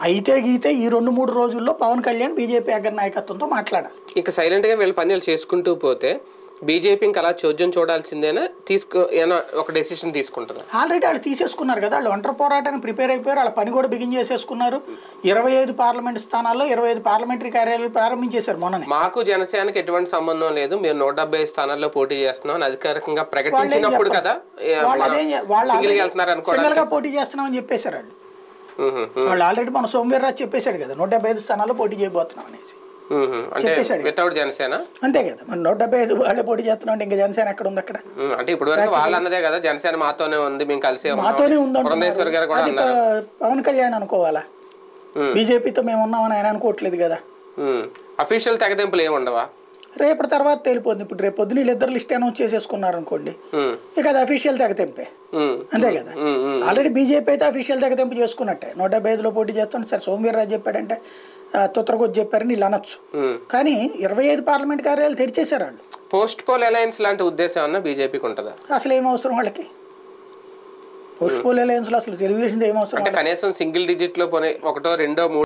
అయితే గీతే ఈ 2-3 రోజుల్లో పవన్ కళ్యాణ్ బీజేపీ అగ్ర నాయకత్వంతో మాట్లాడాలి. ఇంకా సైలెంట్గా వీళ్ళ పనులు చేసుకుంటూ పోతే బీజేపీ ఇంకా అలా చోద్యం చూడాల్సిందేనా, ఏమైనా ఒక డెసిషన్ తీసుకుంటారా? ఆల్రెడీ వాళ్ళు తీసేసుకున్నారు కదా, వాళ్ళు ఒంటరి పోరాటానికి ప్రిపేర్ అయిపోయారు, వాళ్ళ పని కూడా బిగిన్ చేసేసుకున్నారు. 25 పార్లమెంట్ స్థానాల్లో 25 పార్లమెంటరీ కార్యాలయాలు ప్రారంభించేశారు మొన్ననే. మాకు జనసేనకి ఎటువంటి సంబంధం లేదు, మేము 175 స్థానాల్లో పోటీ చేస్తున్నాం అని అధికారికంగా ప్రకటించినప్పుడు కదా సింగల్గా పోటీ చేస్తున్నామని చెప్పేశారు వాళ్ళు. వాళ్ళు ఆల్రెడీ మన సోమవీర్రాజు చెప్పేశాడు కదా 175 స్థానాల్లో పోటీ చేయబోతున్నాం అనేసి వితౌట్ జనసేన. అంతే కదా, మన 175 వాళ్ళే పోటీ చేస్తున్నాం అంటే ఇంకా జనసేన ఎక్కడ ఉంది అక్కడ? అంటే ఇప్పుడు వాళ్ళు అన్నదే కదా జనసేన మాతోనే ఉంది, మేము కలిసి మాతోనే ఉంది. పవన్ కళ్యాణ్ అనుకోవాలా, బీజేపీతో మేము ఉన్నామని ఆయన అనుకోవట్లేదు కదా. అఫీషియల్ తెగదెంపులు ఏమి ఉండవా? రేపటి తర్వాత తెలిపోతుంది. ఇప్పుడు రేపు పొద్దున వీళ్ళిద్దరు లిస్ట్ అనౌన్స్ చేసేసుకున్నారు అనుకోండి, ఇక అది అఫీషియల్ తెగతెంపే. అంతే కదా, ఆల్రెడీ బీజేపీ అయితే అఫీషియల్ తెగతెంపు చేసుకున్నట్టే. 175లో పోటీ చేస్తాను సరే, సోమవీర్రాజు చెప్పాడంటే తుత్తరకొచ్చి చెప్పారని వీళ్ళు అనొచ్చు. కానీ 25 పార్లమెంట్ కార్యాలయాలు తెరిచేశారు వాళ్ళు. పోస్ట్ పోల్ అలయన్స్ లాంటి ఉద్దేశం అన్న బీజేపీకి ఉంటుందా? అసలు ఏం అవసరం వాళ్ళకి పోస్ట్ పోల్ అలయన్స్ లో? అసలు తెలుగుదేశం ఏం అవసరం? కనీసం సింగిల్ డిజిట్ లో పోనీ 1, 2, 3